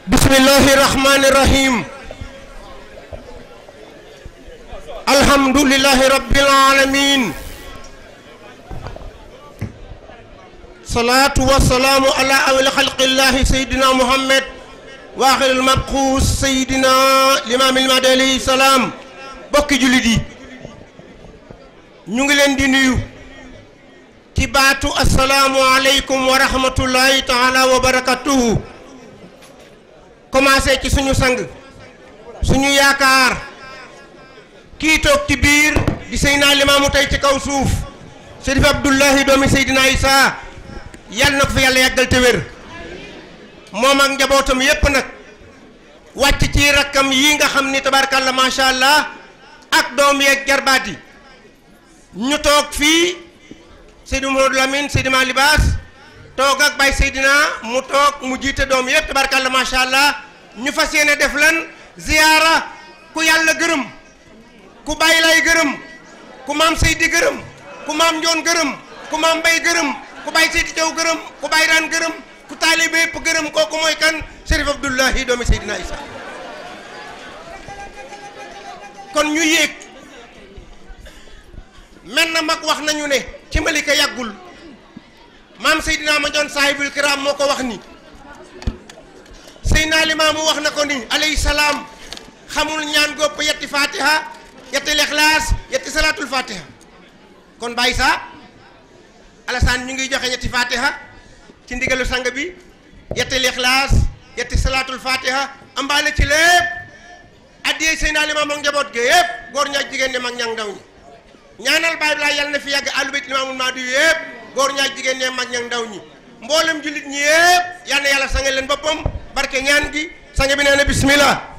bismillahi rahmani rahim alhamdulillahi rabbil alamin salatu wassalamu ala awwal khalqillahi sayyidina muhammad wa akhiril mabqus sayyidina limamil mahdi alayhi salam. bokki jullit yi ñu ngi leen di nuyu ci baatu assalaamu aleykum wa rahmatullahi taala wa barakatuhu. commencé ci suñu sang suñu yaakaar kii toog ci biir di Seydina Limaamu tey ci kaw suuf Chérif Abdoulahi doomi Seydina Issa yàlla na ko fi yàlla yàggal te wér moom ak njabootam yépp nag wàcc ci rakkam yi nga xam ni tabaarkalla macha allah ak doom yeeg jarbaat yi ñu toog fii Seydou Mouhamadou Lamine Seydina Libaas toog ak Baye Seydina mu toog mu jiite doom yëpp tabarkalla macha allah ñu fas yéene def lan ziyaara ku yàlla gërëm ku Baye lay gërëm ku maam Seydi gërëm ku maam Njoon gërëm ku maam Mbay gërëm ku Baye Seydi Jaw gërëm ku Baye Raan gërëm ku taalibe yëpp gërëm kooku mooy kan Chérif Abdoulahi doomi Seydina Issa. kon ñu yéeg mel na mag wax nañu ne ci Malika yàggul maam Seydina Mandione saahibul kiram moo ko wax ni Seydina Limaamu wax na ko ni alayhi salaam xamul ñaan gopp yetti fatiha yetti lixlaas yetti salaatul fatiha. kon Baye Sa Alassane ñu ngi joxe ñetti fatiha ci ndigalu sang bi yetti lixlaas yetti salaatul fatiha ambaale ci lépp addiyee Seydina Limaamu ak njaboot ge yëpp góor ñaak jigéen ñi mag ñang ndaw ñi ñaanal Baye Abdoulaye yàlla na fi yàgg àllu bayt Limaamul Mahdi yëpp góor ñaak jigéen ñi mag ñang ndaw ñi mboolem jullit ñi yëpp yal na yàlla sange leen boppam barke ñaan gi sange bi nee na bismillah.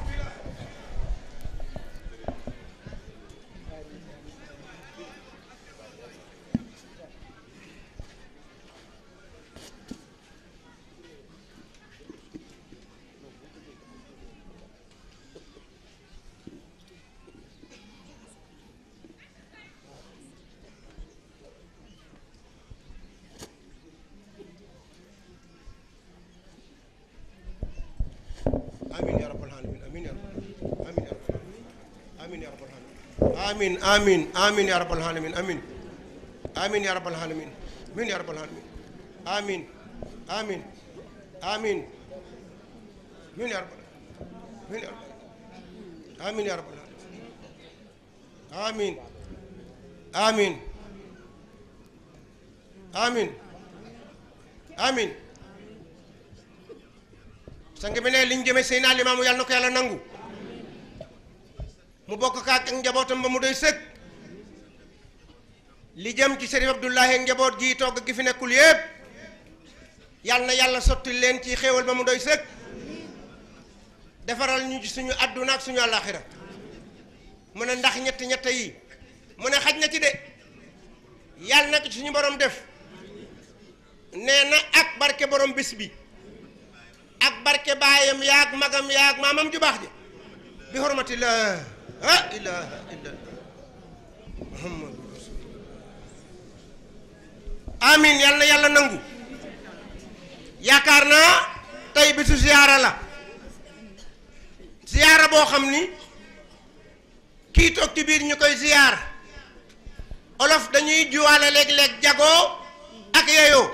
آمين آمين يا رب العالمين آمين آمين يا رب العالمين آمين يا رب العالمين آمين آمين آمين آمين يا رب آمين يا رب آمين آمين آمين آمين sang bi ne liñ jëme Seydina Limaamu yàlla na ko yàlla nangu mu bokk kaak ak njabootam ba mu doy sëkk li jëm ci Chérif Abdoulahi ak njaboot gi togg gi fi nekkul yépp yàlla na yàlla sotti leen ci xéewal ba mu doy sëkk defaral ñu ci suñu àdduna ak suñu àllaaxira mu ne ndax ñett yi mu ne xaj na ci de yàlla na ko ci suñu borom def nee na ak barke borom bis bi ak barke baayam yaag magam yaag maamam ju baax ji bi hurmatillah la ilaha illallah muhammadu rasulullah amin yal na yàlla nangu yaakaar naa tey bisu ziyaara la ziyaara boo xam ni kii toog ci biir ñu koy ziyaar olof dañuy juwaale léeg-léeg jagoo ak yeyoo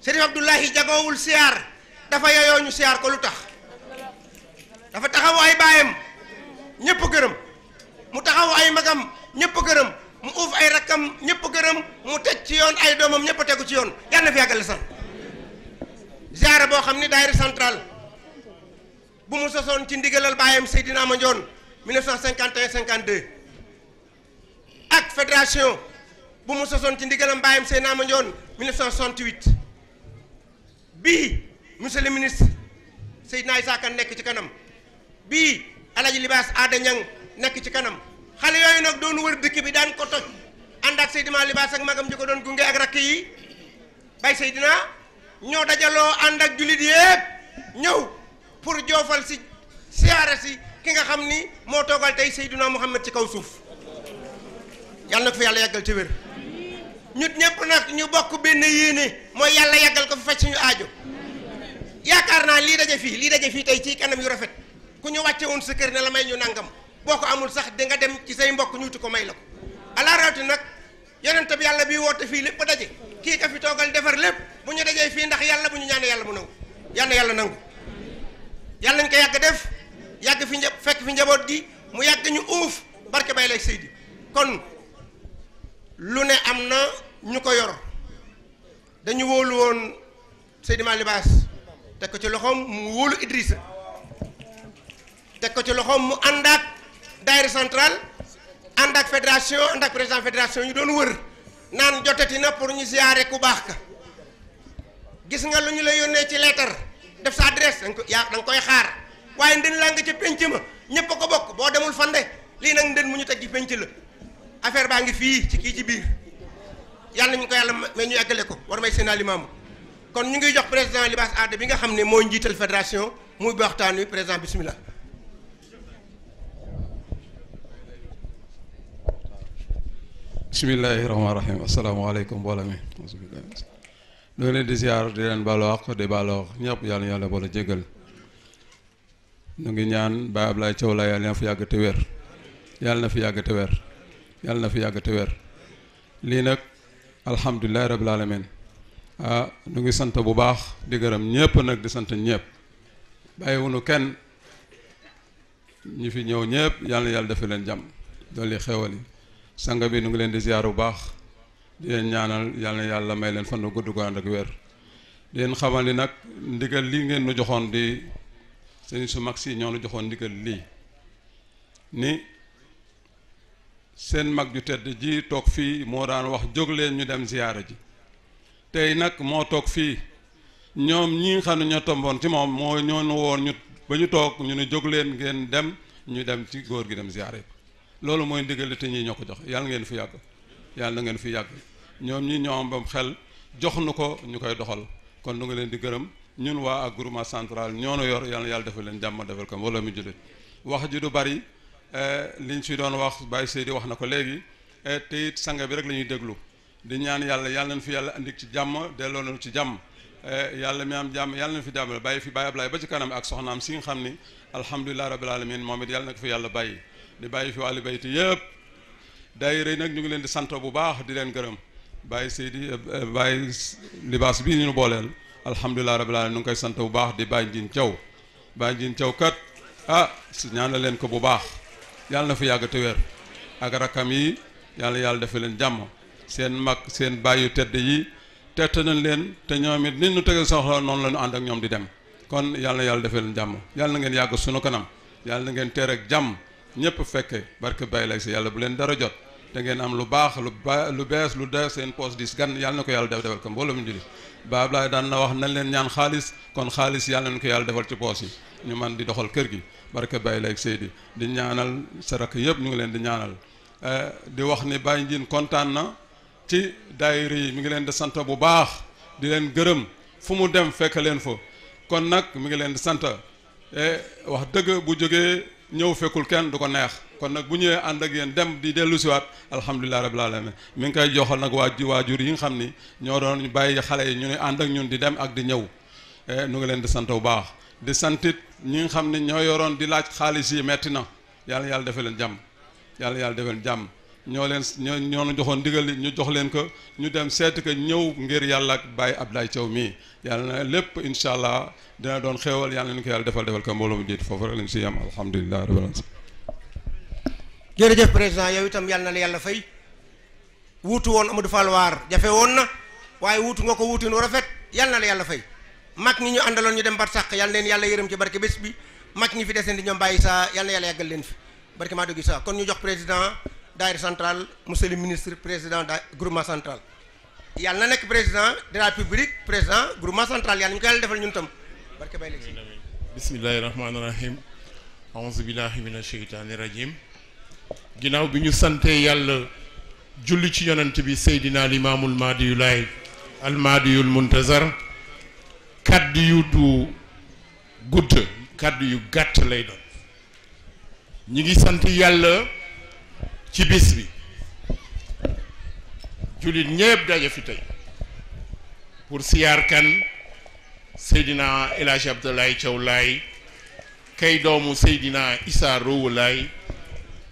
Chérif Abdoulahi jagoowul ziyaar dafa yeyoo ñu ziyaar ko lu tax dafa taxaw ay baayam ñëpp gërëm mu taxaw ay magam ñëpp gërëm mu uuf ay rakkam ñëpp gërëm mu teg ci yoon ay doomam ñëpp tegu ci yoon yàlla na fi yàggale sax ziyaara boo xam ni daayira central bu mu sosoon ci ndigalal baayam Seydina Mandione 1951-52 ak fédération bu mu sosoon ci ndigalam baayam Seydina Mandione 1968 bii monsieur le ministre Seydina Issa Kane nekk ci kanam bii Alaji Libaas Aada Ñang nekk ci kanam xale yooyu nag doon wër dëkk bi daan ko toj ànd ak Seydina Libaas ak magam ji ko doon gunge ak rakk yi Baye Seydina ñoo dajaloo ànd ak jullit yépp ñëw pour joofal si siyaara si ki nga xam ni moo toogal tey Seydina Muhammad ci kaw suuf yàlla na ko fi yàlla yàggal ci wér ñut ñëpp nag ñu bokk benn yéene mooy yàlla yàggal ko fi faj suñu aajo yaakaar naa lii daje fii tey ci kanam yu rafet ku ñu wàcce woon sa kër ne la may ñu nangam boo ko amul sax di nga dem ci say mbokk ñuuti ko may la ko ala rawti nag yonent bi yàlla bi woote fii lépp daje kii ka fi toogal defar lépp bu ñu dajee fii ndax yàlla bu ñu ñaanee yàlla mu nangu yàlla nangu yàlla nañ ko yàgg def yàgg fi fekk fi njaboot gi mu yàgg ñu uuf barke bay lay Seydi kon lu ne am na ñu ko yor dañu wóolu woon Seydi Ma Libaas teg ko ci loxoom mu wóolu Idrissa teg ko ci loxoom mu ànd ak daayira central ànd ak fédération ànd ak président fédération ñu doon wër naan jotati na pour ñu ziyaare ku baax ka gis nga lu ñu la yónnee ci leetar def sa adresse da nga koy xaar waaye ndën laa nga ca pénc ma ñëpp a ko bokk boo demul fande lii nag ndën mu ñu teg ci pénc la affaire baa ngi fii ci kii ci biir yàlla nañu ko yàlla mais ñu eggale ko war may seen limaamu kon ñu ngi jox président Libaas Aada bi nga xam ne mooy njiital fédération muy bi waxtaan wi président bismillah bismillahi rahmaani rahim asalaamaaleykum mbooloo mi ñoo ngi leen di ziar di leen baalu àq di baalu àq ñëpp yàlla na yàlla boole jégal ñu ngi ñaan Baye Ablaye Thiaw la yàlla na fi yàgg te wér yàlla na fi yàgg te wér yàlla na fi yàgg te wér lii nag alhamdulilahi rabil alamin ñu ngi sant bu baax di gërëm ñëpp nag di sant ñëpp bàyyiwunu kenn ñi fi ñëw ñëpp yàlla na yàlla defe leen jàmm dolli xewal yi sanga bi ñu ngi leen di ziar bu baax di leen ñaanal yàlla na yàlla may leen fan gudd gu ànd ak wér di leen xamal ni nag ndigal lii ngeen nu joxoon di sëñ su mag si ñoo nu joxoon ndigal lii ni seen mag ju tedd ji toog fii moo daan wax jóg leen ñu dem ziyaara ji tey nag moo toog fii ñoom ñi nga xam ne ñoo tomboon ci moom moo ñoo nu woon ñu ba ñu toog ñu ne jóg leen ngeen dem ñu dem ci góor gi dem ziyaara yi loolu mooy ndigal te ñii ñoo ko jox yàlla ngeen fi yàgg yàlla na ngeen fi yàgg ñoom ñi ñoo am bam xel jox nu ko ñu koy doxal kon nu ngi leen di gërëm ñun waa ak groupement central ñoo nu yor yàlla yàlla defal leen jàmm defal ko mbooloo mi jullit wax ji du bari liñ fi doon wax Baye Seydi wax na ko léegi te it sanga bi rek la ñuy déglu di ñaan yàlla nañ fi yàlla andi ci jàmm delloo nañu ci jàmm yàlla mi am jàmm yàlla nañ fi jàmm bàyyi fi Baye Ablaye ba ci kanam ak soxnaam si nga xam ni alhamdulilah rabbil alamin moom it yàlla na ko fi yàlla bàyyi di bàyyi fi wàllu bayti yëpp daayira nag ñu ngi leen di sant bu baax di leen gërëm Baye Seydi Baye Libaas bii ñu booleel alhamdulilah rabbil alamin ñu ngi koy sant bu baax di Baye Ndiine Thiaw Baye Ndiine Thiaw kat ñaanal leen ko bu baax yàlla na fi yàgg te wér ak rakam yi yàlla defe leen jàmm seen mag seen bàyyu tedd yi tett nañ leen te ñoom it nit ñu tegal soxla noonu la ñu ànd ak ñoom di dem kon yàlla defe leen jàmm yàlla na ngeen yàgg sunu kanam yàlla na ngeen teer ak jàmm ñëpp fekke barke Baye lay si yàlla bu leen dara jot te ngeen am lu baax lu bees lu de seen poos dis gan yàlla na ko yàlla defal ko mbooloo mu julli Baye Ablaye daan na wax nañ leen ñaan xaalis kon xaalis yàlla na ko yàlla defal ci poos yi ñu man di doxal kër gi barke Baye lay Seydi di ñaanal sarak yëpp ñu ngi leen di ñaanal di wax ni Baye Ndiine kontaan na ci daayira yi mi ngi leen di sant bu baax di leen gërëm fu mu dem fekk leen fa kon nag mi ngi leen di sant wax dëgg bu jógee ñëw fekkul kenn du ko neex kon nag bu ñëwee ànd ak yéen dem di dellu siwaat alhamdulilah rabbil alamin mi ngi koy joxal nag waajur yi nga xam ni ñoo doon bàyyi xale yi ñu ne ànd ak ñun di dem ak di ñëw nu ngi leen di sant bu baax di santit ñi nga xam ne ñoo yoroon di laaj xaalis yi metti na yàlla defe leen jàmm yàlla defe leen jàmm ñoo ñu joxoon ndigal li ñu jox leen ko ñu dem seeti ko ñëw ngir yàlla ak Baye Ablaye Thiaw mii yàlla na lépp incha allah dina doon xéewal yàlla nañu ko yàlla defal ko mbooloo mu jiit foofu rek lañ si yam alhamdulilah rabbil alamin jërëjëf président yow itam yàlla na la yàlla fay wuutu woon Amadou Fall Waar jafe woon na waaye wuutu nga ko wuutu nu rafet yàlla na la yàlla fay mag ñi ñu àndaloon ñu dem bar sàq yàlla leen yàlla yërëm ci barke bés bi mag ñi fi deseen di ñoom bàyyi saa yàlla na yàlla yàggal leen fi barke maa doggi saa kon ñu jox président daayira central monsieur le ministre président groupement central yàlla na nekk président de la République président groupement central yàlla ñu ko yàlla defal ñun tam barke bay léegi bismillahi rahmaani rahim aouzu billahi mina sheytaani rajim ginnaaw bi ñu santee yàlla julli ci yonent bi Seydina Limaamul Mahdiyu Laay al Mahdiyul Muntazar kaddu yu du gudd kaddu yu gàtt lay doon ñi ngi sant yàlla ci bis bi jullit ñépp daje fi tey pour siyaar kan Seydina El Hadj Abdoulaye Thiaw Laye kay doomu Seydina Issa Rohou Laye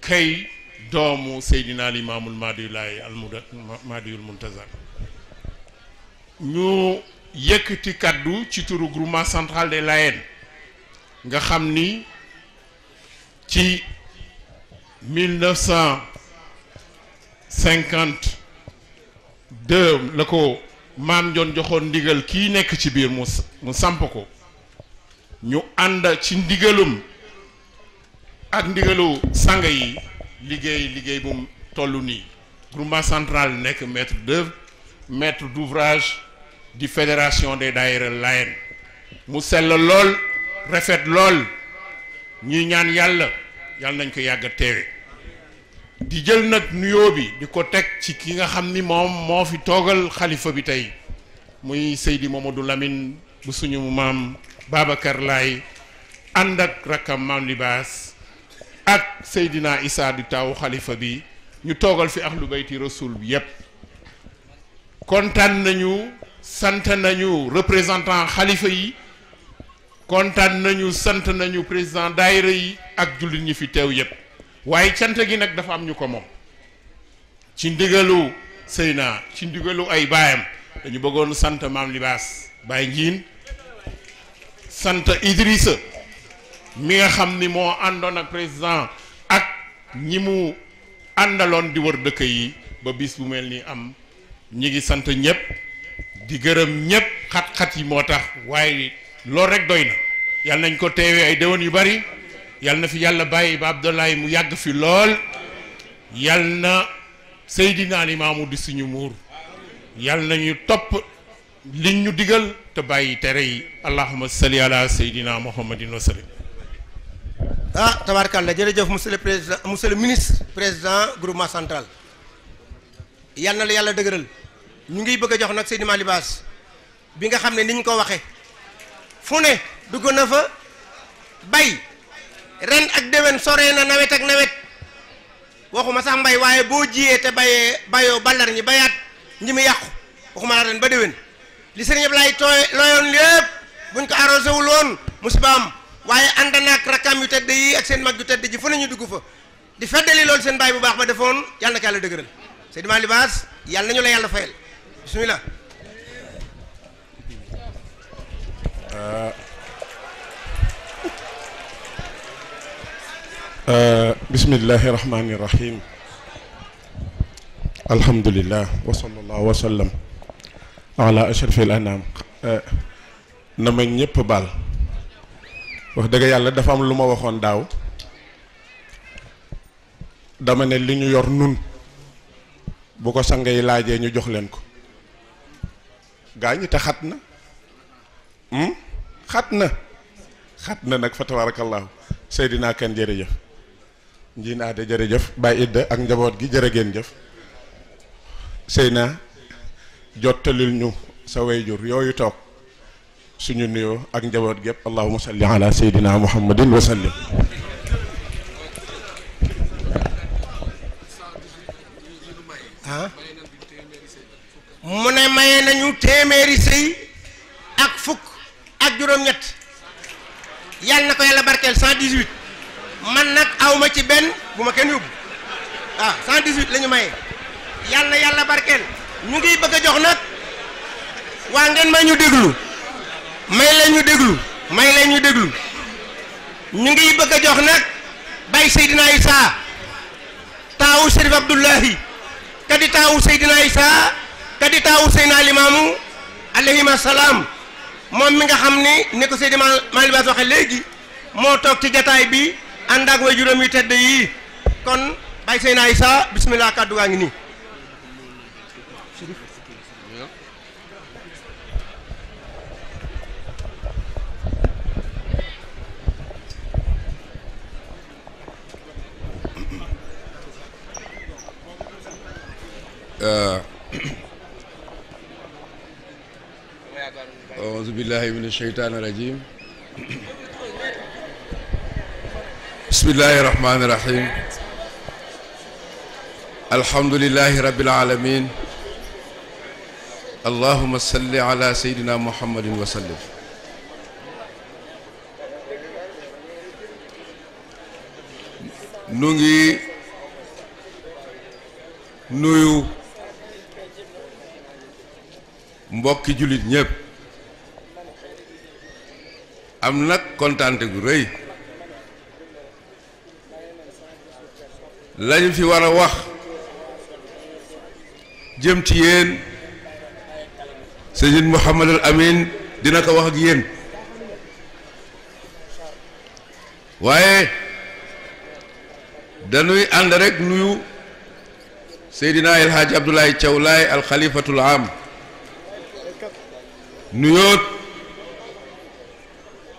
kay doomu Seydina Limaamul Mahdi Laye Mahdiyul Muntazar ñu yëkkati kaddu ci turu groupement central des Layènes nga xam ni ci 1952 la ko maam Njoon joxoon ndigal kii nekk ci biir mu samp ko ñu ànd ci ndigalum ak ndigalu sang yi liggéey bu tollu nii groupement central nekk maître d'œuvre maître d'ouvrage di fédération des daayira Layènes mu sell lool rafet lool ñuy ñaan yàlla nañ ko yàgg a teewe di jël nag nuyoo bi di ko teg ci ki nga xam ni moom moo fi toogal xalifa bi tey muy Seydi Mamadou Lamine bu suñu maam Babacar Laye ànd ak rakkam maam Libaas ak Seydina Issa di taawu xalifa bi ñu toogal fi ahlu bayti rasul bi yépp kontaan nañu sant nañu représentant xalifa yi kontaan nañu sant nañu président daayira yi ak jullit ñi fi teew yépp waaye cant gi nag dafa am ñu ko moom ci ndigalu Seyna ci ndigalu ay baayam dañu bëggoon sant maam Libaas Baye Njiin sant Idrissa mi nga xam ni moo àndoon ak président ak ñi mu àndaloon di wër dëkk yi ba bis bu mel ni am ñi ngi sant ñëpp di gërëm ñëpp xat-xat yi moo tax waaye loolu rek doy na yàlla nañ ko teewee ay déwén yu bari yàlla na fi yàlla bàyyi ba Abdoulaye mu yàgg fi lool yàlla na Seydina Limaamu di suñu muur yàlla nañu topp liñ ñu digal te bàyyi tere yi allahumma salli ala Seydina Muhammadin wa sallim. ah tabaarkalla jërëjëf monsieur le président monsieur le ministre président groupement central yal na la yàlla dëgëral ñu ngi bëgg a jox nag Seydina Libaas bi nga xam ne ni ñu ko waxee fu ne dugg na fa bay ren ak déwén sore na nawet ak nawet waxuma sax mbay waaye boo jiyee te bayoo ballar ñi bayaat ñi mu yàqu waxuma la ren ba déwén li sëriñ Ablaye looyoon lépp buñ ko arrosé wul woon musiba am waaye ànd naag rakkam yu tedd yi ak seen mag yu tedd ji fu nañu dugg fa di feddali loolu seen baay bu baax ba defoon yàlla na ko yàlla dëgëral Seydina Libaas yàlla nañu la yàlla fayal bismillah. bismillahi rahmani rahim alhamdulillah wa sallallahu wa sallam ala ashrafil anam na ma ñëpp baal wax dëgg yàlla dafa am lu ma waxoon daaw dama ne li ñu yor nun bu ko sang yi laajee ñu jox leen ko gaa ñi te xat na xat na nag fa tabarakallahu Seydina Kane jërëjëf njiin aada jërëjëf Baye Idda ak njaboot gi jërë ngeen jëf Seyna jottalil ñu sa wayjur yooyu toog suñu nuyoo ak njaboot gépp allahumma salli ala Seydina Muhammadin wa sallim. mu ne maye nañu téeméeri sëy ak fukk ak juróom-ñett yàlla na ko yàlla barkeel 118 man nag awma ci benn bu ma kenn yóbbu 118 la ñu maye yàlla na yàlla barkeel ñu ngi bëgg a jox nag waa ngeen may ñu déglu may leen ñu déglu ñu ngi bëgg a jox nag Baye Seydina Issa taawu Chérif Abdoulahi kadi taawu Seydina Issa kadi taawu Seydina Limaamu alayhima salaam moom mi nga xam ni ko Seydina Libaas waxe léegi moo toog ci jataay bi ànd ak way juróom yu tedd yi kon Baye Seydina Issa bismillah kàddu gaa ngi nii. أعوذ بالله من الشيطان الرجيم بسم الله الرحمن الرحيم الحمد لله رب العالمين اللهم صل على سيدنا محمد وسلم nu ngi nuyu mbokki jullit ñépp am nag kontaante gu rëy lañu fi war a wax jëm ci yéen Sëriñ Mouhamadul Amin dina ko wax ak yéen waaye dañuy ànd rek nuyu Seydina El Hadj Abdoulaye Thiaw Laye al xalifatul am nuyoot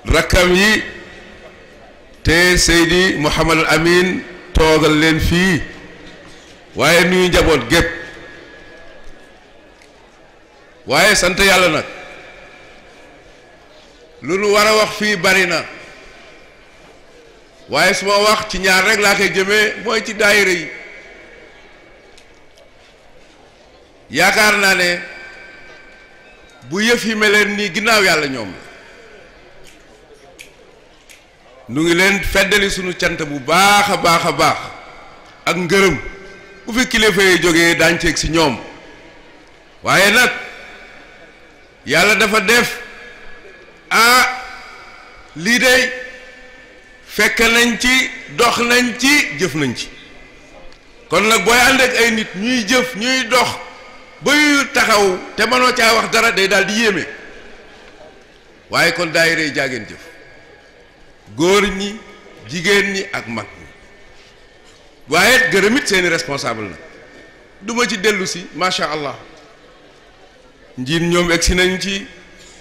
rakkam yi te Seydi Mouhamadul Amin toogal leen fii waaye nuyu njaboot gépp waaye sant yàlla nag lu nu war a wax fii bari na waaye su ma wax ci ñaar rek laa koy jëmee mooy ci daayira yi yaakaar naa ne bu yëf yi meleen nii ginnaaw yàlla ñoom nu ngi leen feddali sunu cant bu baax a baax a baax ak ngërëm bu fi kilifa yi jógee daañ ceeg si ñoom waaye nag yàlla dafa def lii de fekk nañ ci dox nañ ci jëf nañ ci kon nag booy ànd ak ay nit ñuy jëf ñuy dox bay taxaw te mënoo caa wax dara day daal di yéeme waaye kon daayira yi jaageen jëf góor ñi jigéen ñi ak mag ñi waaye gërëm it seeni responsable na duma ci dellu si macha allah njiit ñoom egsi nañ ci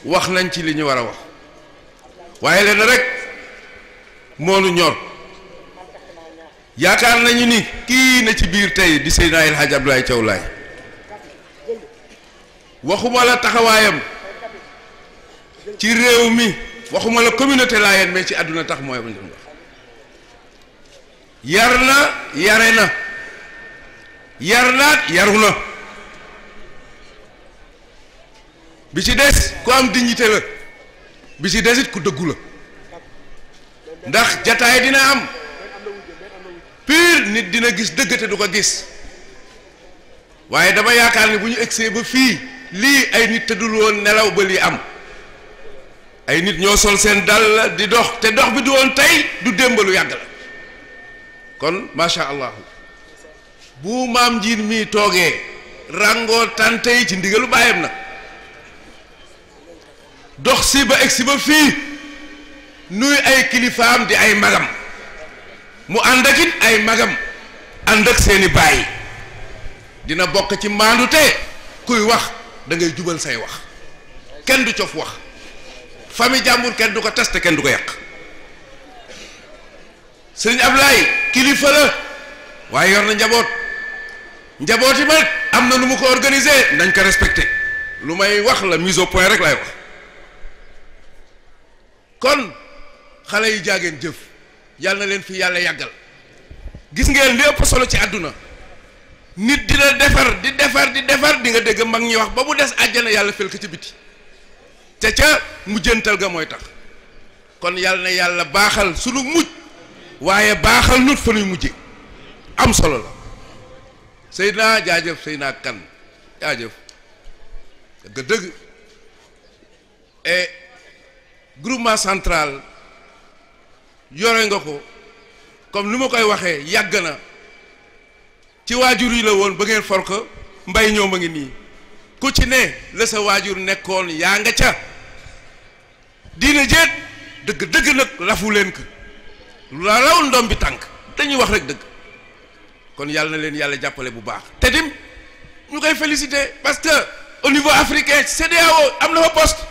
wax nañ ci li ñu war a wax waaye leen rek moonu ñor yaakaar nañu ni kii na ci biir tey di Seydina El Hadj Abdoulaye Thiaw Laye waxuma la taxawaayam ci réew mi waxuma la communauté laayeen mais ci àdduna tax mooy ba ñu wax yar na yare na yar naat yaru na bi ci des ku am dignité la bi ci des it ku dëggu la ndax jataay dina am pire nit dina gis dëgg te du ko gis waaye dama yaakaar ni bu ñu egsee ba fii lii ay nit tëddul woon nelaw ba lii am ay nit ñoo sol seen dal di dox te dox bi du woon tey du démb lu yàgg la kon macha allah bu maam njiin mii toogee ràngoo tànte yi ci ndigalu bàyyam na dox si ba egsi ba fii nuy ay kilifaam di ay magam mu ànd ak it ay magam ànd ak seeni baay dina bokk ci maandute kuy wax da ngay jubal say wax kenn du cof wax famille jàmbur kenn du ko teste kenn du ko yàq sëriñ Ablaye kilifa la waaye yor na njaboot njaboot yi ma am na nu mu ko organiser nañ ko respecté lu may wax la mise au point rek lay wax kon xale yi jaageen jëf yàlla na leen fi yàlla yàggal gis ngeen li ëpp solo ci àdduna nit dina defar di defar di defar di nga dégg mag ñi wax ba mu des àjjana yàlla fel ko ci biti te ca mujjantal ga mooy tax kon yàlla na yàlla baaxal sunu mujj waaye baaxal nut fa nuy mujje am solo la Seydina jaajëf Seydina kan jaajëf dëgg et groupement central yore nga ko comme ni ma koy waxee yàgg na ci waajur yi la woon ba ngeen for ko mbay ñoom a ngi nii ku ci ne la sa waajur nekkoon yaa nga ca diina jéet dëgg dëgg nag lafu leen ko la raw ndom bi tànk dañuy wax rek dëgg kon yàlla na leen yàlla jàppale bu baax te dim ñu koy féliciter parce que au niveau africain CEDEAO am na fa poste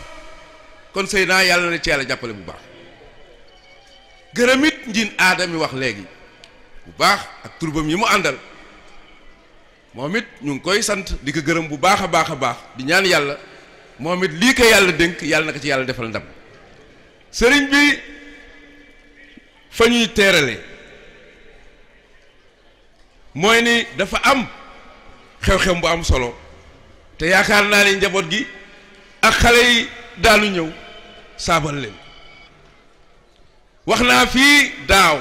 kon sëy naa yàlla na ci yàlla jàppale bu baax gërëm it njiin aada mi wax léegi bu baax ak turbam yi mu àndal moom it ñu ngi koy sant di ko gërëm bu baax a baax a baax di ñaan yàlla moom it lii ko yàlla dénk yàlla na ko ci yàlla defal ndam sëriñ bi fa ñuy teerale mooy ni dafa am xew-xew bu am solo te yaakaar naa ne njaboot gi ak xale yi daanu ñëw saabal leen wax naa fii daaw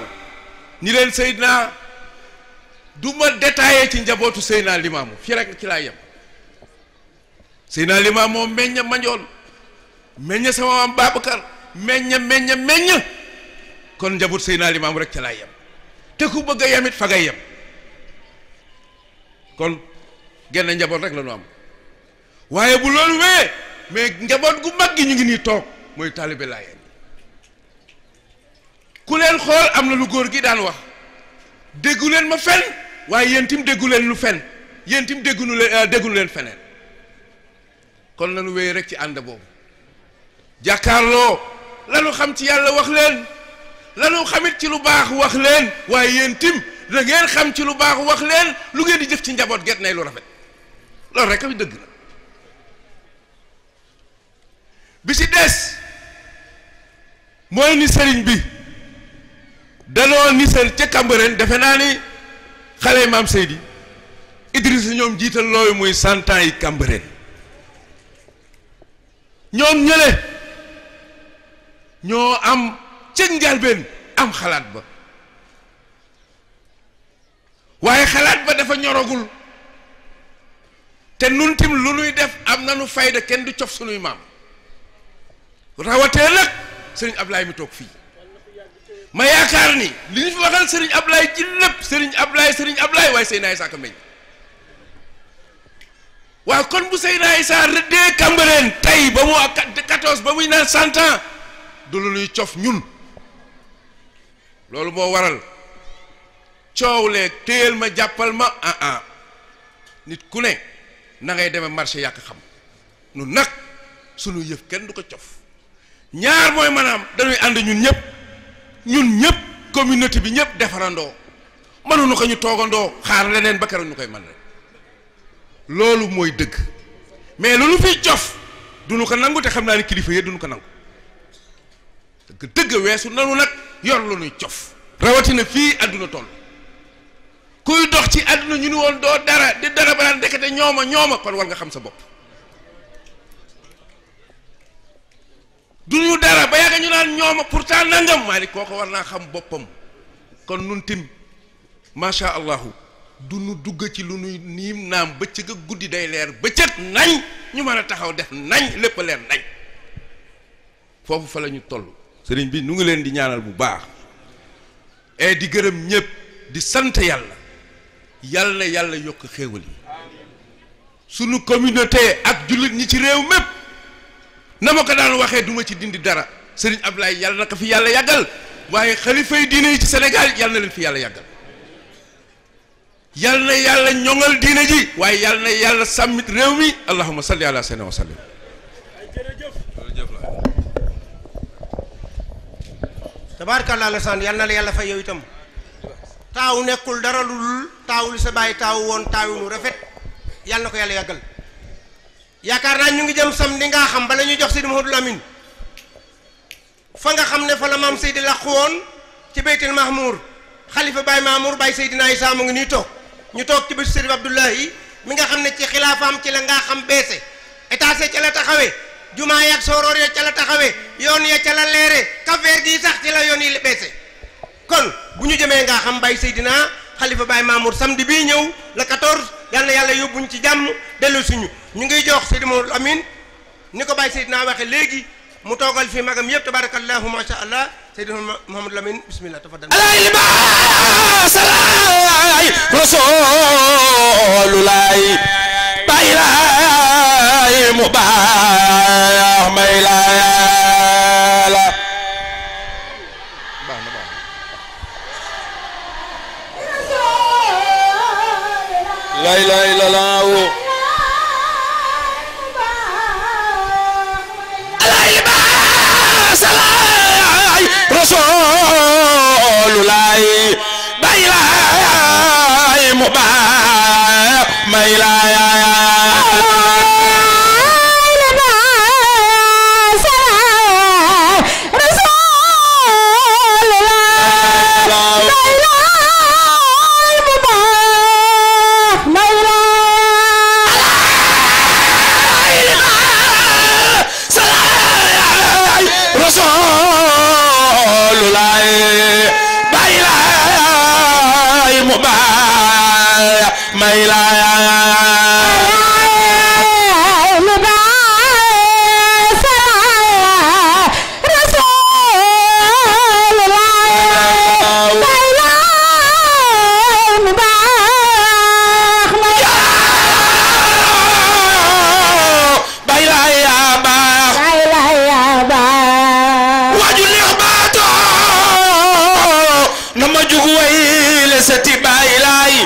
ni leen Seydina du ma détaillé ci njabootu Seydina Limaamu fii rek ci laa yem. Seydina Limaamu moom meñña Mandione meñña sama maam Babacar meñña kon njaboot Seydina Limaamu rek ci laa yem te ku bëgg a yem it fa ngay yem kon genn njaboot rek la ñu am waaye bu loolu wee mais njaboot gu mag gi ñu ngi nii toog mooy taalibe Laayeen ku leen xool am na lu góor gi daan wax déggu leen ma fen waaye yéen tim déggu leen lu fen yéen tim déggu leen feneen kon lañu wéy rek ci ànd boobu jàkkaarloo lanu xam ci yàlla wax leen lanu xamit ci lu baax wax leen waaye yéen tim da ngeen xam ci lu baax wax leen lu ngeen di jëf ci njaboot get nay lu rafet loolu rek a dëgg la bi ci des mooy ni sëriñ bi danoo nisal ca Cambérène defe naa ni xale yi maam Seydi Idrissa ñoom jiital loolu muy 100 ans yi Cambérène ñoom ñële ñoo am ca njalbeen am xalaat ba waaye xalaat ba dafa ñoragul te nun tim lu nuy def am nanu fayda kenn du cof sunuy maam rawatee nag sëriñ Ablaye mi toog fii ma yaakaar ni li ñu fi waxal sëriñ Ablaye ci lépp sëriñ Ablaye waaye Seydina Issa Ka meñ waaw kon bu Seydina Issa rëddee Cambérène tey ba mu 14 ba muy naan 100 ans du lu ñuy cof ñun loolu moo waral coow leeg téyel ma jàppal ma nit ku ne na ngay demee marché yàq xam nun nag sunu yëf kenn du ko cof ñaar mooy maanaam dañuy ànd ñun ñëpp communauté bi ñëpp defarandoo mënuñu ko ñu toogandoo xaar leneen ba keroog ñu koy mën rek loolu mooy dëgg mais lu ñu fiy cof duñu ko nangu te xam naa ni kilifa yi duñu ko nangu dëgg weesu nanu nag yor lu ñuy cof rawatina fii àdduna toll kuy dox ci àdduna ñu ni woon doo dara di dara balaa ndekete ñooma kon war nga xam sa bopp du ñu dara ba yàgg ñu naan ñooma pourtant nangam maa ni kooko war naa xam boppam kon nun tim macha allahu du nu dugg ci lu nuy niim naam bëccëg ak guddi day leer bëccëg nañ ñu mën a taxaw def nañ lépp leer nañ foofu fa la ñu toll sëriñ bi nu ngi leen di ñaanal bu baax et di gërëm ñëpp di sant yàlla yàlla na yàlla yokk xéewal yi sunu communauté ak jullit ñi ci réew mépp na ma ko daan waxee duma ci dindi dara sëriñ Ablaye yàlla na ko fi yàlla yàggal waaye xalifa yi diine yi ci Sénégal yàlla na leen fi yàlla yàggal yàlla na yàlla ñoŋal diine ji waaye yàlla na yàlla sàmmit réew mi allahumma salli ala sayyidina wa sallim tabaarkalla la sant yal na la yàlla fay yow itam taaw nekkul dara lu dul taaw li sa bàyyi taaw woon taawinu rafet yal na ko yàlla yàggal yaakaar naa ñu ngi jëm samedi nga xam bala ñu jox Seydi Mouhamadou Lamine fa nga xam ne fa la maam Seydi làqu woon ci Beytul Mahmour xalifa Baye Mamour Baye Seydina Issa mu ngi nii toog ñu toog ci bésu Seydi Abdoulahi mi nga xam ne ci xilaafaam ci la nga xam beese étage ca la taxawee jumaa yak sooroor ya ca la taxawee yoon ya ca la leere kafeer gi sax ci la yoon yi beese kon bu ñu jëmee nga xam Baye Seydina xalifa Baye Mamour samedi bii ñëw le 14 yal na yàlla yóbbuñ ci jàmm dellu suñu ñu ngi jox Seydi Mouhamadou Amine ni ko Baye Seydina waxe léegi mu toogal fi magam yëpp tabarakallahu ma sha Allah Seydi Mouhamadou Lamine bismillah tafaddal alayhi salaay rasulullah baylaay mu baax may la la ilaha illallah rasulullah baylaay mu baax may la na ma jug way le seti Baay Laay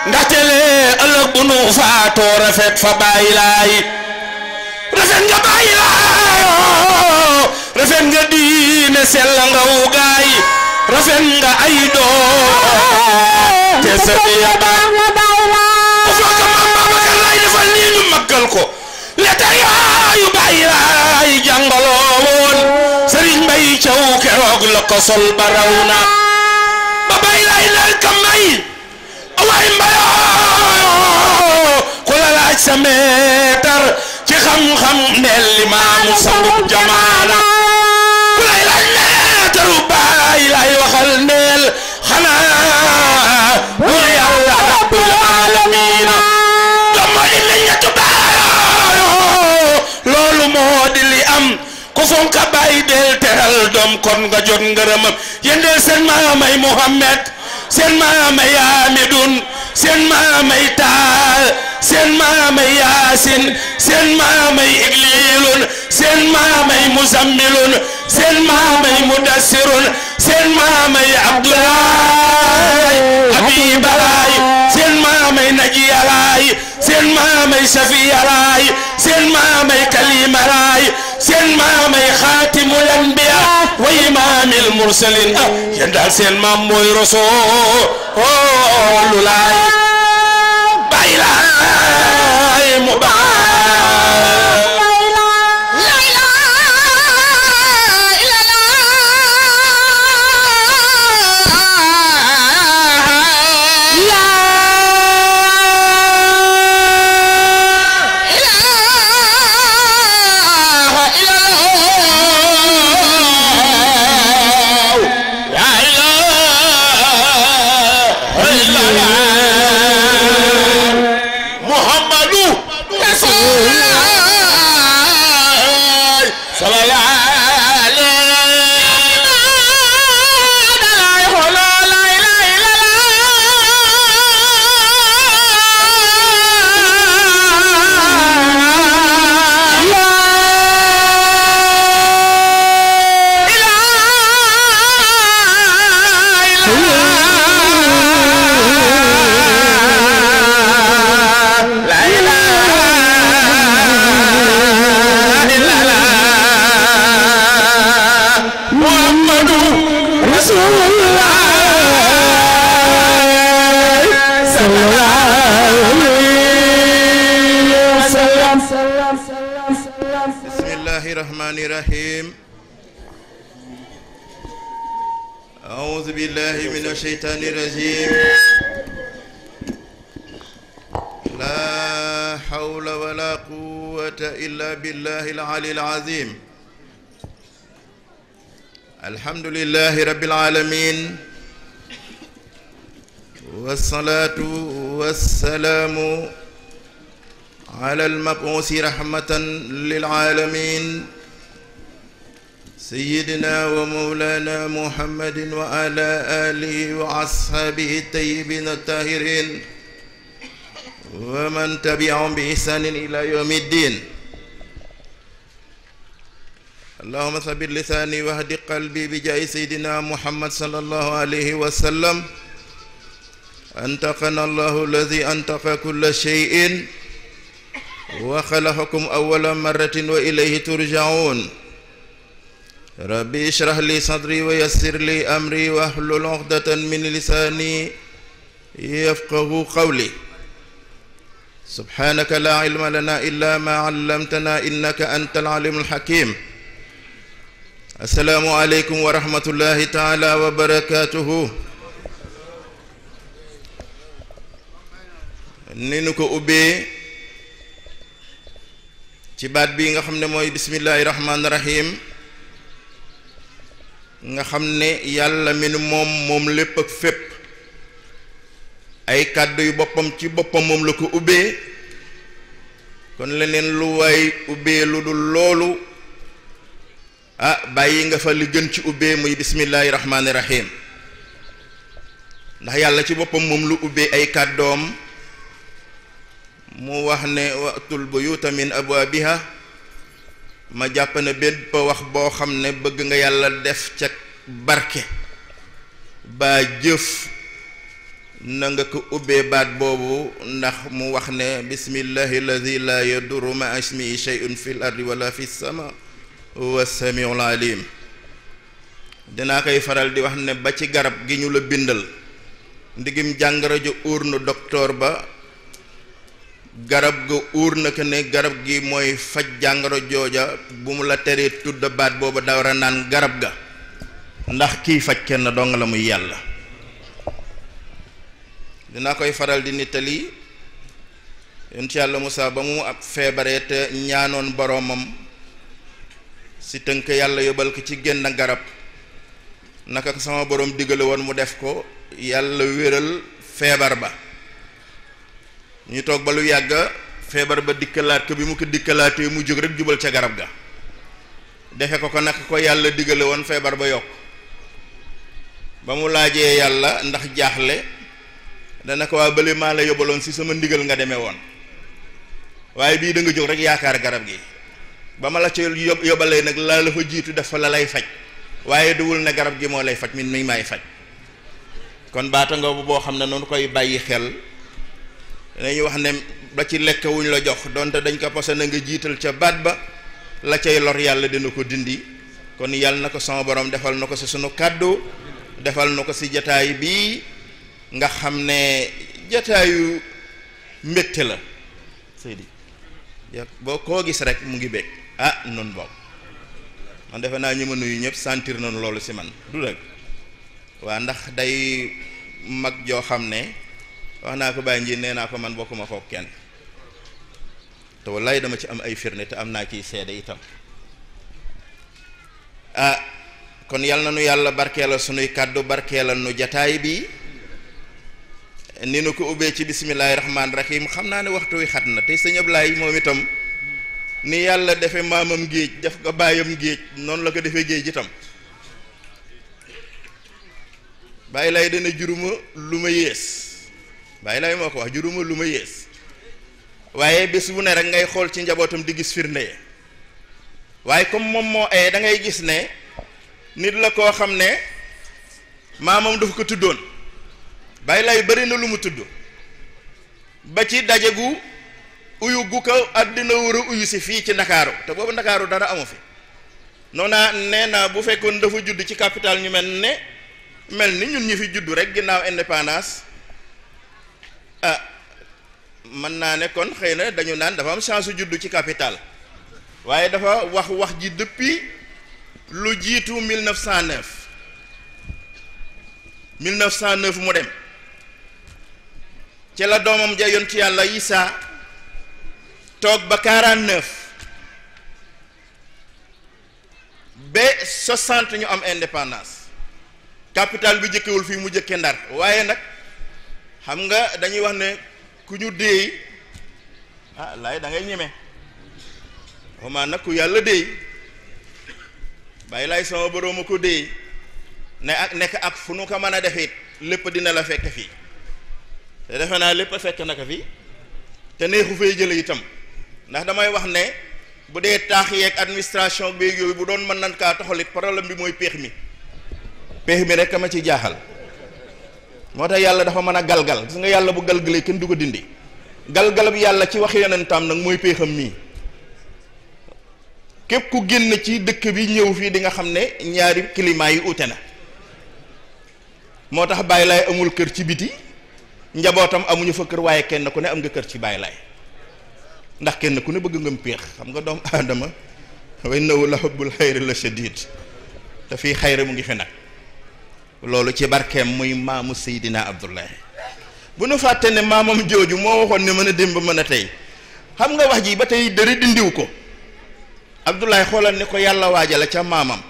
ndaxte le ëllëg bu nu faatoo rafet fa Baay Laay rafet nga Baay Laay rafet nga diine sell nga wugaay rafet nga ay doom te sa biya baax nga Baay Laay bu fekk maam Babacar Laay defal nii ñu màggal ko letar yaayu Baay Laay jàngaloo woon Sëriñ Mbay Caw keroog la ko sol ba raw na ba Baay Laay lal ka may waay mbayoo ku la laaj sa meetar ci xam-xam neel Limaamu sangub jamaana ku lay laaj meetaru Baay Laay waxal neel xanaa buur Yàlla rabbul aalamiina dama di la ñettu baayoo loolu moo di li am ku fonka Baay del teral doom kon nga jot ngërëmam yéen del seen maamay Muhammad seen maamay Amidun seen maamay Taal seen maamay Yaasin seen maamay Igliilun seen maamay Muzammilun seen maamay Mudassirun seen maamay Abdoulaay Habibalaay seen maamay Najiyalaay seen maamay Safiyalaay seen maamay Kalimalaay seen maamay Xaatimul Anbiyaa wa imaamil mursaliin yéen daal seen maam mooy Rasuulu Laay Baay Laay mu baax Bismillahirrahmanirrahim. A'udzu billahi minasyaitonir rajim. La haula wala quwwata illa billahil aliyil azim. Alhamdulillahi rabbil alamin. Wassalatu wassalamu على المبعوث رحمة للعالمين سيدنا ومولانا محمد وعلى آله وأصحابه الطيبين الطاهرين ومن تبعهم بإحسان إلى يوم الدين اللهم ثبت لساني واهد قلبي بجاه سيدنا محمد صلى الله عليه وسلم أنطقنا الله الذي أنطق كل شيء وخلقكم أول مرة وإليه ترجعون ربي اشرح لي صدري ويسر لي أمري واحلل عقدة من لساني يفقه قولي سبحانك لا علم لنا إلا ما علمتنا إنك أنت العليم الحكيم السلام عليكم ورحمة الله تعالى وبركاته نينكو أبي ci baat bi nga xam ne mooy bismillahir rahmanir rahim nga xam ne yàlla mi nu moom lépp ak fépp ay kàddu yu boppam ci boppam moom la ko ubbee kon leneen lu waay ubbee lu dul loolu bàyyi nga fa li gën ci ubbee muy bismillahir rahmanir rahim ndax yàlla ci boppam moom lu ubbee ay kàddoom mu wax ne watul buyuta min abwaabiha ma jàpp ne bépp wax boo xam ne bëgg nga yàlla def ca barke baa jëf na nga ko ubbee baat boobu ndax mu wax ne bismillahi alladi la yadurru ma ismihi shay'un fil ardi wala fis sama huwa samiul alim. dinaa koy faral di wax ne ba ci garab gi ñu la bindal ndigim jàngoro ju uur na docteur ba garab ga uur na ko ne garab gi mooy faj jàngoro jooja bu mu la teree tudd baat booba dawra naan garab ga ndax kiy faj kenn dong la muy yàlla. dinaa koy faral di nittali yonent yàlla Musaa ba mu ab feebaree te ñaanoon boroomam si tënk yàlla yóbbal ko ci génn garab naka ko sama boroom digale woon mu def ko yàlla wéral feebar ba. ñu toog ba lu yàgg feebar ba dikkalaat ko bi mu ko dikkalaatee mu jóg rek jubal ca garab ga defe ko naka ko yàlla digale woon feebar ba yokk ba mu laajee yàlla ndax jaaxle dana ko waa bële maa la yóbbaloon si sama ndigal nga demee woon waaye bii da nga jóg rek yaakaar garab gi ba ma la ca yóbbalee nag laa la fa jiitu def fa la lay faj waaye duwul ne garab gi moo lay faj mi maay faj. kon baata nga boo xam ne noonu koy bàyyi xel dañuy wax ne ba ci lekk wuñ la jox donte dañ ko posé na nga jiital ca baat ba la cay lor yàlla dina ko dindi. kon yàlla na ko sama borom defal na ko si sunu kàddu defal na ko si jataay bii nga xam ne jataayu mbégte la Seydi boo koo gis rek mu ngi bég noonu boobu man defe naa ñi ma nuyu ñëpp sentir nañu loolu si man du rek waa ndax day mag joo xam ne wax naa ko bàyyi nji nee naa ko man bokkuma kook kenn te wallaay dama ci am ay firnde te am naa ciy seede itam kon yal na nu yàlla barkeelal sunuy kàddu barkeelal nu jataay bi ni nu ko ubbee ci bismillaahi rahmaani rahiim xam naa ne waxtu wi xat na te sëñ Ablaay moom itam ni yàlla defe maamam géej def ko baayam géej noonu la ko defee géej itam bàyyi lay dana juruma lu ma yées bàyyi lay moo ko wax juruma lu ma yées waaye bés bu ne rek ngay xool ci njabootam di gis firnde waaye comme moom moo da ngay gis ne nit la koo xam ne maamam dafa ko tuddoon bàyyi lay bëri na lu mu tudd ba ci daje gu uyu gu ko àddina war a uyu si fii ci ndakaaru te boobu ndakaaru dara amu fi noona nee naa bu fekkoon dafa judd ci capital ñu mel ni ñun ñu fi judd rek ginnaaw indépendance mën naa ne kon xëy na dañu naan dafa am chance judd ci capital waaye dafa wax ji depuis lu jiitu 1909 mu dem ci la doomam ja yontu yàlla Isaa toog ba 49 ba 60 ñu am indépendance capital bi jëkkewul fii mu jëkke Ndar waaye nag xam nga dañuy wax ne ku ñu déey laay da ngay ñeme xamaa nag ku yàlla déey bàyyi laay sama borooma ko déey ne ak nekk ak fu nu ko mën a defit lépp dina la fekk fii te defe naa lépp fekk na ko fii te neexu fay jële itam ndax damay wax ne bu dee taax yeeg administration bi yooyu bu doon mën nan kaa toxalit problème bi mooy péex mi rek ma ci jaaxal moo tax yàlla dafa mën a galgal gis nga yàlla bu galgalee kenn du ko dindi galgal bi yàlla ci wax yonentam nag mooy péexam mii képp ku génn ci dëkk bi ñëw fii di nga xam ne ñaari climat yi ute na moo tax Baay Laay amul kër ci biti njabootam amuñu fa kër waaye kenn ku ne am nga kër ci Baay Laay ndax kenn ku ne bëgg ngam péex xam nga doomu aadama wa innahu la hubbul xayri la shadid te fii xayri mu ngi fi nag loolu ci barkeem muy maamu Seydina Abdullahi bu nu fàtte ne maamam jooju moo waxoon ne mën a démb mën a tey xam nga wax ji ba tey dëri dindiw ko Abdullahi xoolal ne ko yàlla waajale ca maamam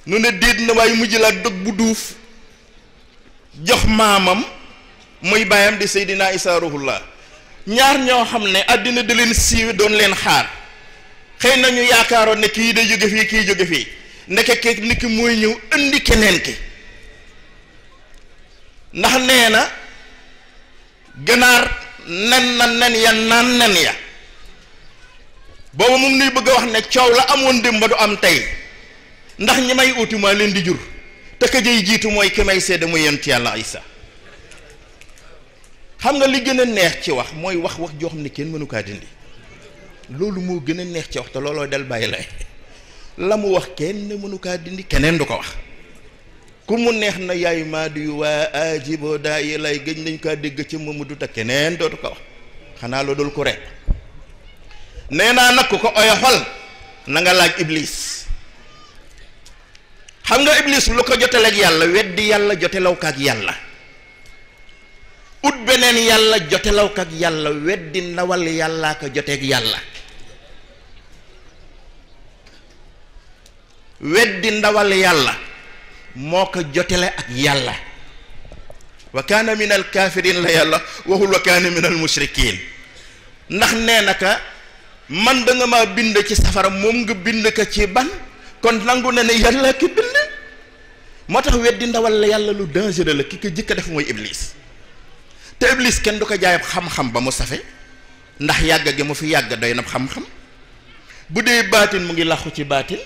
nu ne déet na waaye mujj la dog bu duuf jox maamam muy baayam di Seydina Isaa ruhullah ñaar ñoo xam ne àddina da leen siiwe doon leen xaar xëy na ñu yaakaaroon ne kii day jóge fii kii jóge fii ndeke keek ni ki mooy ñëw indi keneen ki ndax nee na ganaar nen ya naan nen ya boobu mu ngi nuy bëgg a wax ne coow la amoon démb ba du am tey ndax ñi may uti maa leen di jur te te ka jëy jiitu mooy ki may seede muy yonent yàlla Isa xam nga li gën a neex ci wax mooy wax joo xam ne kenn mënu kaa dindi loolu moo gën a neex ci wax te looloo del bàyyi lay la mu wax kenn mënu kaa dindi keneen du ko wax ku mu neex na yaay maadu yu waa ajibo daa yi lay gëj nañ kaa dégg ci Mamadou te keneen dootu ko wax xanaa loo dul ko rek nee naa nag ku ko oyoxal na nga laaj iblis xam nga iblis lu ko joteleeg yàlla weddi yàlla jotelaw ko ak yàlla ut beneen yàlla jotelaw ko ak yàlla weddi ndawal yàllaa ko joteeg yàlla weddi ndawal yàlla moo ko jotele ak yàlla wa kaana min al kaafiriin la yàlla waxul wa kaana min al mushrikiin ndax nee na ka man da nga maa bind ci safara moom nga bind ko ci ban kon nangu na ne yàlla ki bind moo tax weddi ndawal la yàlla lu dangereux la ki ko jëkk a def mooy iblis te iblis kenn du ko jaayab xam-xam ba mu safe ndax yàgg gi mu fi yàgg doy na xam-xam bu dee baatin mu ngi laxu ci baatin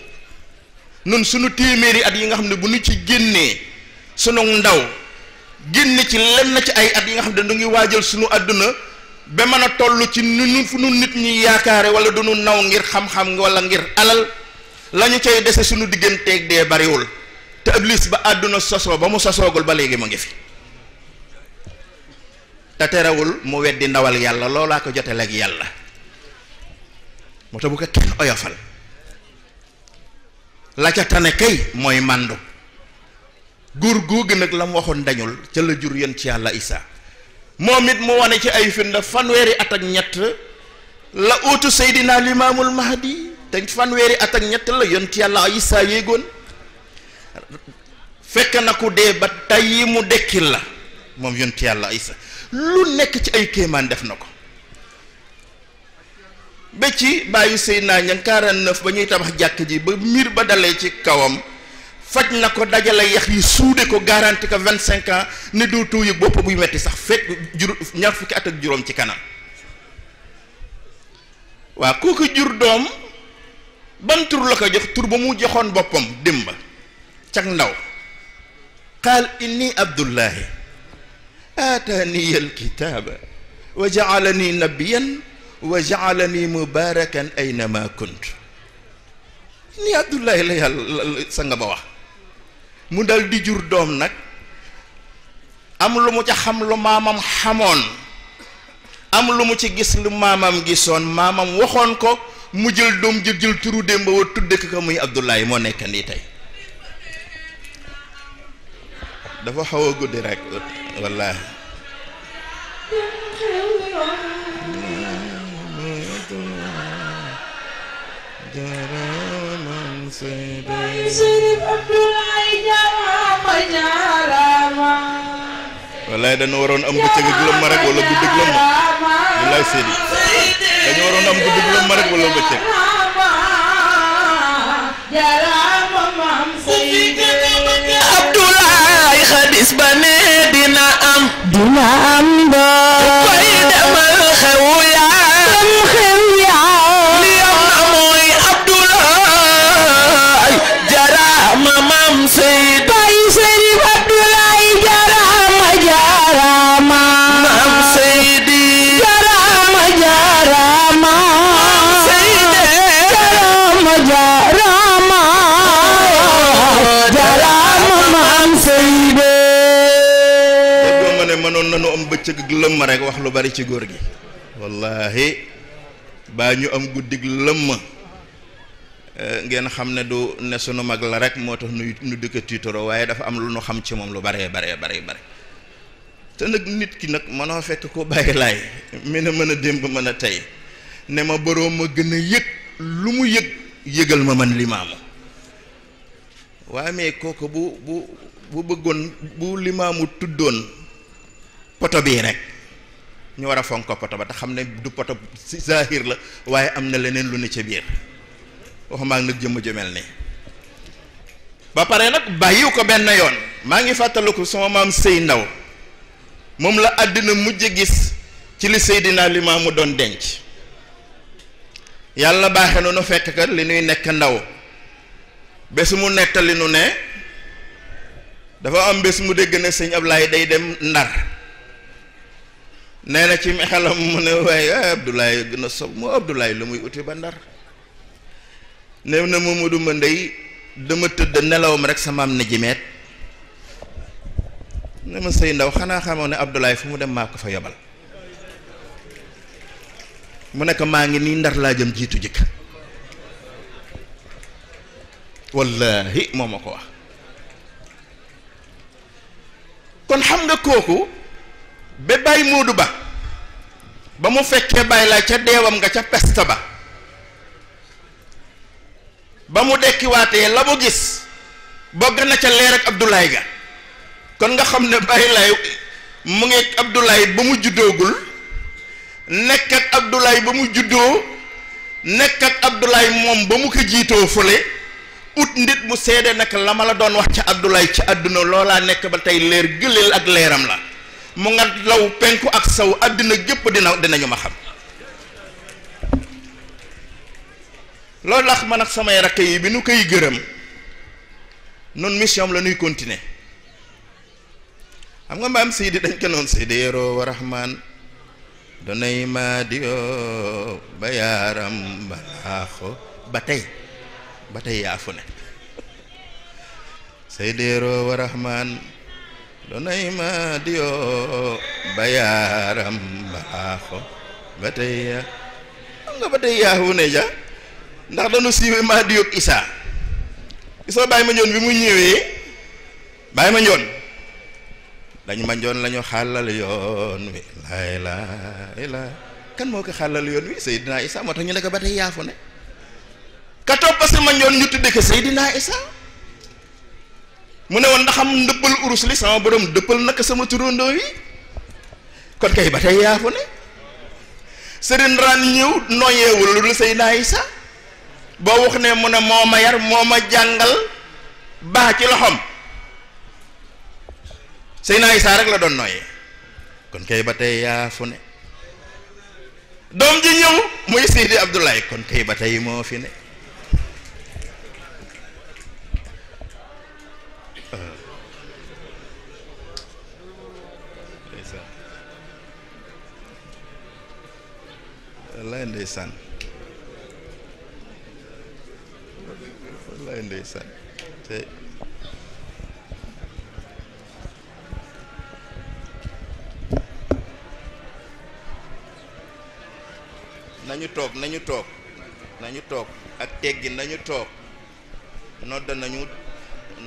nun sunu téeméeri at yi nga xam ne bu nu ci génnee sunu ndaw génne ci lenn ci ay at yi nga xam ne du ngi waajal sunu àdduna ba mën a toll ci nu fu nu nit ñi yaakaare wala du nu naw ngir xam-xam wala ngir alal la ñu cay dese sunu digganteeg dee bariwul te iblis ba àdduna sosoo ba mu sosoogul ba léegi mu ngi fi te terewul mu weddi ndawal yàlla loolaa ko joteel ak yàlla moo tax bu ko kenn oyofal la ca tane kay mooy màndu góor googu nag la mu waxoon dañul ca la jur yonent ci yàlla Isa moom it mu wane ci ay firnde fanweeri at ak ñett la uutu Seydina Limaamul Mahdi te fanweeri at ak ñett la yonent ci yàlla Isa yéegoon fekk na ku dee ba tey mu dekkil la moom yonent ci yàlla Isa lu nekk ci ay kéemaan def na ko ba ci bàyyi Seydina ña 49 ba ñuy tabax jàkk ji ba miir ba dalee ci kawam faj na ko dajale yax yi suude ko garanti ko 25 ans ne dootoo yëg bopp buy metti sax fekk ñaar fukki at ak juróom ci kanam waa kooku jur doom ban tur la ko jox tur ba mu joxoon boppam dimba cag ndaw qaal inni abdullahi aataani alkitaaba wa jaalani nabiyan wa jaalani mubarakan aynama kunt ni abdullahi la yàlla sa nga ba wax mu dal di jur doom nag am lu mu ca xam lu maamam xamoon am lu mu ci gis lu maamam gisoon maamam waxoon ko mu jël doom jël turu démba wa tudde ko muy abdullahi moo nekk nii tey dafa xaw a guddi rek wallaahi wallaay dañu waroon am bëccëg ak lëmm rek wala guddi ak lëmm wallaay Seydi dañu waroon am guddi ak lëmm rek wala bëccëg Abdoulaye xadis ba ne dina am ba koy demal xew yaa li am na mooy Abdoulaye jarama mam Seydi bay Seydi Abdoulaye jarama mam Seydi jarama mam Seydi jarama mam Seydi doo ma ne mënoon nañu am bëccëg ak lëmm rek wax lu bari ci góor gi wallahi baa ñu am guddig lëmm ngeen xam ne du ne sunu mag la rek moo tax nu dëkk tiitoro waaye dafa am lu nu xam ci moom lu bare te nag nit ki nag mënoo fekk ko bàyyi laay mën a démb mën a tey ne ma boroom ma gën a yëg lu mu yëgal ma man limaamu waaye mais kooku bu bëggoon bu limaamu tuddoon poto bii rek ñu war a fonk ko poto ba te xam ne du poto si zahir la waaye am na leneen lu ne ca biir waxumaa nag jëmm jëmel ni ba pare nag bàyyiw ko benn yoon maa ngi fàttaliku sama maam sëy ndaw moom la àddina mujj gis ci li Seydina Limaamu doon denc yàlla baaxe nu fekk ka li nuy nekk ndaw bés mu nettali nu ne dafa am bés mu dégg ne sëñ Ablaye day dem Ndar nee na ci xelam mu ne waaye Abdoulaye gën a sob moo Abdoulaye lu muy uti ba Ndar néew na Mamadou ma ndey dama tëdd nelawam rek sama am na jimeet ne ma sëy ndaw xanaa xamoo ne Abdoulaye fu mu dem maa ko fa yebal mu nekk maa ngi nii Ndar laa jëm jiitu jëkk wallahi moo ma ko wax kon xam nga kooku ba Baye Modou ba mu fekkee Baye Laay ca deewam nga ca peste ba mu dekkiwaatee la mu gis bogg na ca leer ak Abdoulaye ga kon nga xam ne Baye Laay mu ngi Abdoulaye ba mu juddoogul nekk ak Abdoulaye ba mu juddoo nekk ak Abdoulaye moom ba mu ko jiitoo fële ut nit mu seede nag la ma la doon wax ca Abdoulaye ci àdduna loolaa nekk ba tey leer gëleel ak leeram la mu nga law penku ak saw àddina gépp dinañu ma xam loolu tax man ak samay rakk yi bi nu koy gërëm noonu mission la ñuy continuer xam nga maam Seydi dañ ko noon Seydi Yero wa Rahman donay ma dio ba yaaram balaaxo ba tey yaa fu ne Seydi Yero wa Rahman donay ma dio ba yaaram balaaxo ba tey yaa xam nga ba tey yaa fu ne ja ndax dañu siiwee maa di yóbbu Issa gisoo Baye Mandione bi mu ñëwee Baye Mandione dañu Mandione la ñu xàllal yoon wi la kan moo ko xàllal yoon wi Seydina Issa moo tax ñu ne ko ba tey yaafu ne ka topp si Mandione ñu tudde ko Seydina Issa mu ne woon ndax am ndëppal urus li sama borom dëppal naka sama turandoo yi kon kay ba tey yaafu ne Serigne Rane ñëw nooyeewul lu Seydina Issa boo wax ne mu ne moo ma yar moo ma jàngal baax ci loxoom Seydina Issa rek la doon nooyee kon kay ba tey yaa fu ne doom ji ñëw muy Seydi Abdoulaye kon kay ba tey moo fi ne wallaay ndeysaan wallaay ndeysaan te nañu toog ak teggin nañu toog nodd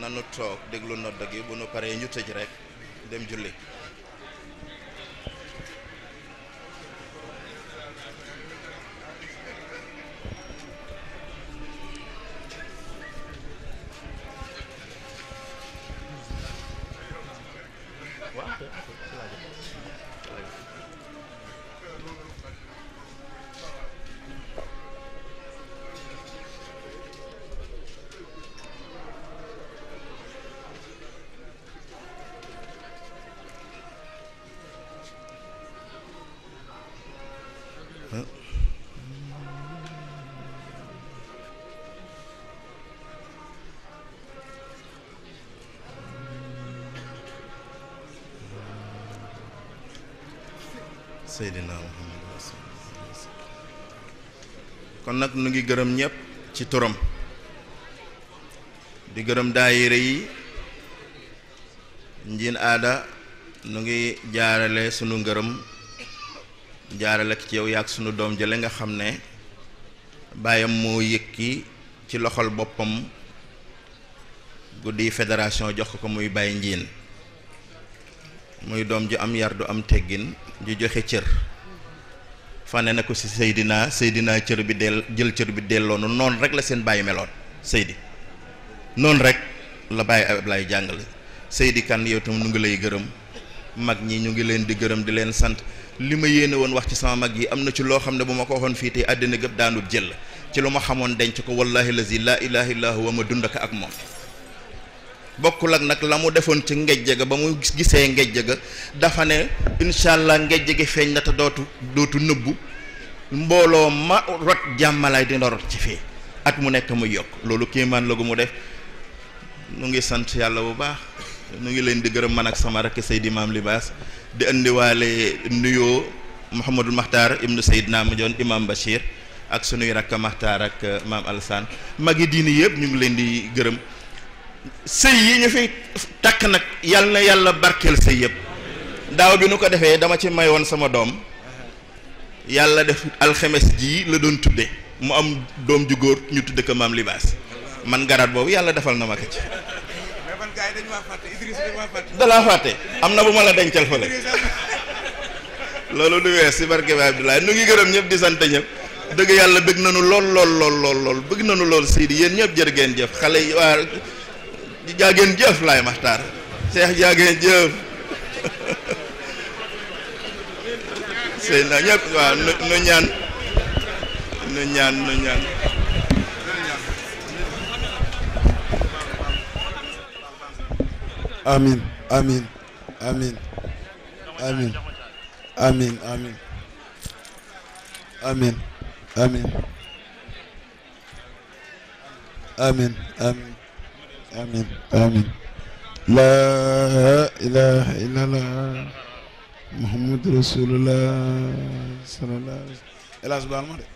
nanu toog déglu nodd gi bu nu paree ñu tëj rek dem julli Seydina Muhammad kon nag nu ngi gërëm ñëpp ci turam di gërëm daayira yi njiin aada nu ngi jaarale sunu ngërëm jaarale ci yow yaak sunu doom jële nga xam ne baayam moo yëkki ci loxol boppam guddi fédération jox ko muy bàyyi njiin muy doom ju am yar du am teggin ju joxe cër fane na ko ci Seydina cër bi jël cër bi delloonu noonu rek la seen bàyyi meloon Seydi noonu rek la bàyyi Ablaye jàngale Seydi kan yow tam nu ngi lay gërëm mag ñi ñu ngi leen di gërëm di leen sant li ma yéene woon wax ci sama mag yi am na ci loo xam ne bu ma ko waxoon fii tey àddina gëpp daanut jël ci lu ma xamoon denc ko wallahi lazi laa ilaha illa huwa ma dund ak moom bokkul ak nag la mu defoon ci ngejje ga ba mu gisee ngejje ga dafa ne incha allah ngejje gi feeñ na te dootu nëbbu mbooloo ma rot jàmmalaay dina rot ci fii at mu nekk muy yokk loolu kéemaan la gu mu def nu ngi sant yàlla bu baax nu ngi leen di gërëm man ak sama rakk Seydi Maam Libaas di indiwaale nuyoo Mouhamadul Makhtar ibnu Seydina Mandione imam Bachir ak sunuy rakk Makhtar ak maam Alassane magi diini yëpp ñu ngi leen di gërëm sëy yi ñu fi takk nag yal na yàlla barkeel sëy yëpp daaw bi nu ko defee dama ci mayoon sama doom yàlla def alxemes ji la doon tudde mu am doom ju góor ñu tudde ko maam Libaas man garaat boobu yàlla defal na ma ko ci dalaa fàtte am na bu ma la dencal fële loolu du wees si barke ba Abdoulaye nu ngi gërëm ñëpp di sant ñëpp dëgg yàlla bëgg nañu lool bëgg nañu lool Seydi yéen ñëpp jërë ngeen jëf xale yi waa jaageen jëf laay Maxtaar Cheikh jaageen jëf sëy na ñëpp waaw nu ñaan amin amin amin amin amin amin amin amin amin amin amin amin la ilaha illallah muhammadu rasulullah sallallahu alaihi wasallam.